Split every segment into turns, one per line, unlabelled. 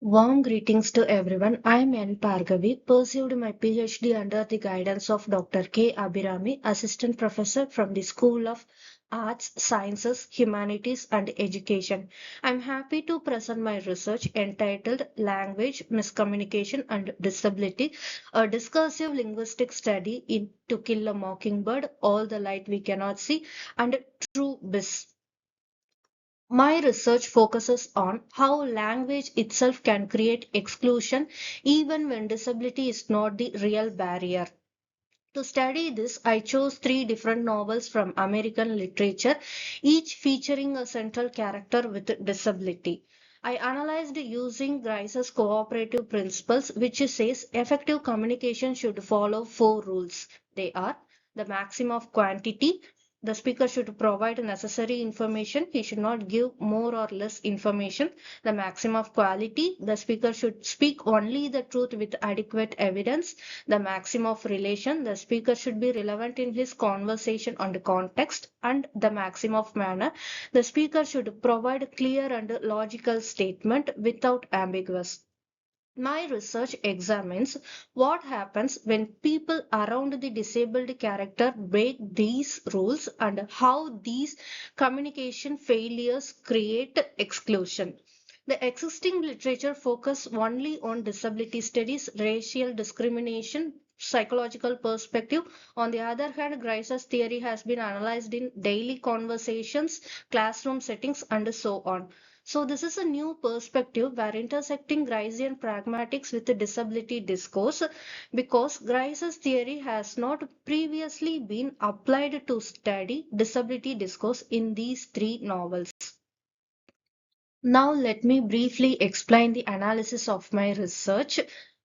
Warm greetings to everyone. I am N. Pargavi, pursued my PhD under the guidance of Dr. K. Abirami, Assistant Professor from the School of Arts, Sciences, Humanities and Education. I am happy to present my research entitled Language, Miscommunication and Disability, a discursive linguistic study in To Kill a Mockingbird, All the Light We Cannot See, and True Biz. My research focuses on how language itself can create exclusion even when disability is not the real barrier. To study this, I chose three different novels from American literature, each featuring a central character with disability. I analyzed using Grice's cooperative principles, which says effective communication should follow four rules. They are the maximum of quantity. The speaker should provide necessary information. He should not give more or less information. The maximum of quality. The speaker should speak only the truth with adequate evidence. The maximum of relation. The speaker should be relevant in his conversation and context. And the maximum of manner. The speaker should provide clear and logical statement without ambiguous. My research examines what happens when people around the disabled character break these rules and how these communication failures create exclusion. The existing literature focus only on disability studies, racial discrimination, psychological perspective. On the other hand, Grice's theory has been analyzed in daily conversations, classroom settings, and so on. So this is a new perspective where intersecting Gricean pragmatics with the disability discourse because Grice's theory has not previously been applied to study disability discourse in these three novels. Now let me briefly explain the analysis of my research.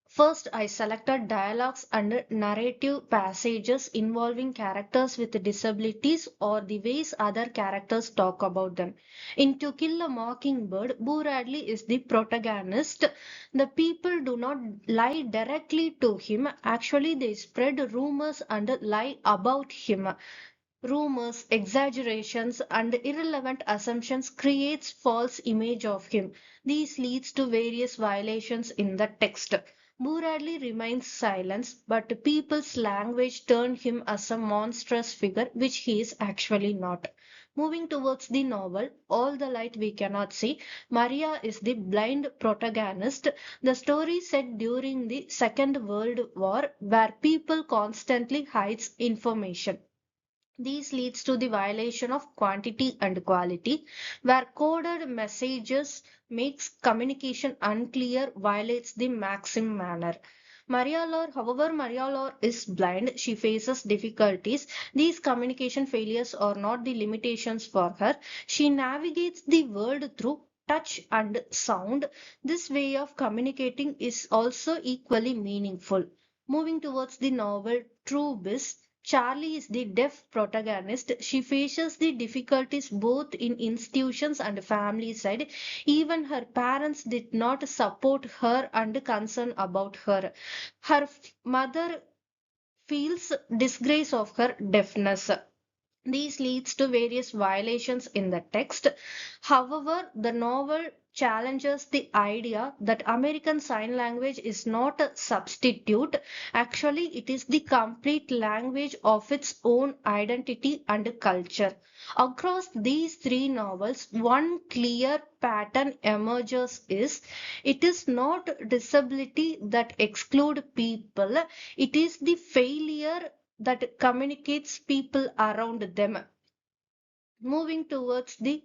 First, I selected dialogues and narrative passages involving characters with disabilities or the ways other characters talk about them. In To Kill a Mockingbird, Boo Radley is the protagonist. The people do not lie directly to him. Actually, they spread rumors and lie about him. Rumors, exaggerations, and irrelevant assumptions creates false image of him. This leads to various violations in the text. Muradli remains silent, but people's language turn him as a monstrous figure, which he is actually not. Moving towards the novel, All the Light We Cannot See, Maria is the blind protagonist. The story set during the Second World War, where people constantly hides information. This leads to the violation of quantity and quality, where coded messages makes communication unclear, violates the maxim manner. However, Maria Laure is blind. She faces difficulties. These communication failures are not the limitations for her. She navigates the world through touch and sound. This way of communicating is also equally meaningful. Moving towards the novel True Biz, Charlie is the deaf protagonist. She faces the difficulties both in institutions and family side. Even her parents did not support her and concern about her. Her mother feels disgrace of her deafness. These leads to various violations in the text. However, the novel challenges the idea that American Sign Language is not a substitute. Actually, it is the complete language of its own identity and culture. Across these three novels, one clear pattern emerges is it is not disability that exclude people, it is the failure that communicates people around them. Moving towards the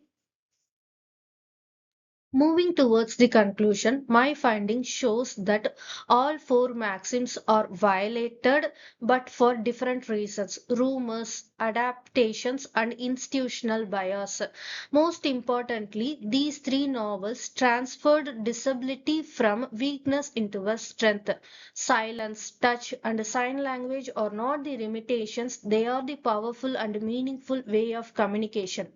Moving towards the conclusion, my finding shows that all four maxims are violated, but for different reasons: rumors, adaptations, and institutional bias. Most importantly, these three novels transferred disability from weakness into a strength. Silence, touch, and sign language are not the limitations, they are the powerful and meaningful way of communication.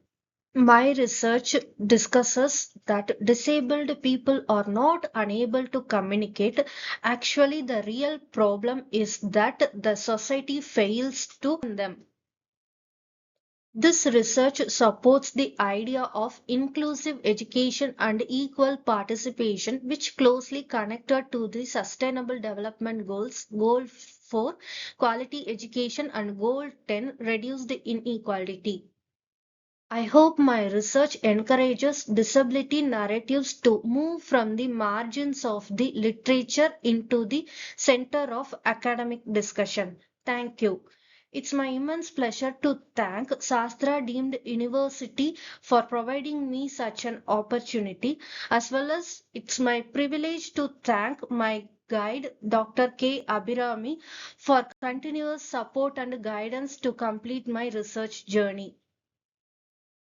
My research discusses that disabled people are not unable to communicate. Actually, the real problem is that the society fails to them. This research supports the idea of inclusive education and equal participation, which closely connected to the Sustainable Development Goals, Goal 4, quality education, and Goal 10, reduced inequality. I hope my research encourages disability narratives to move from the margins of the literature into the center of academic discussion. Thank you. It's my immense pleasure to thank SASTRA Deemed University for providing me such an opportunity, as well as it's my privilege to thank my guide, Dr. K. Abirami, for continuous support and guidance to complete my research journey.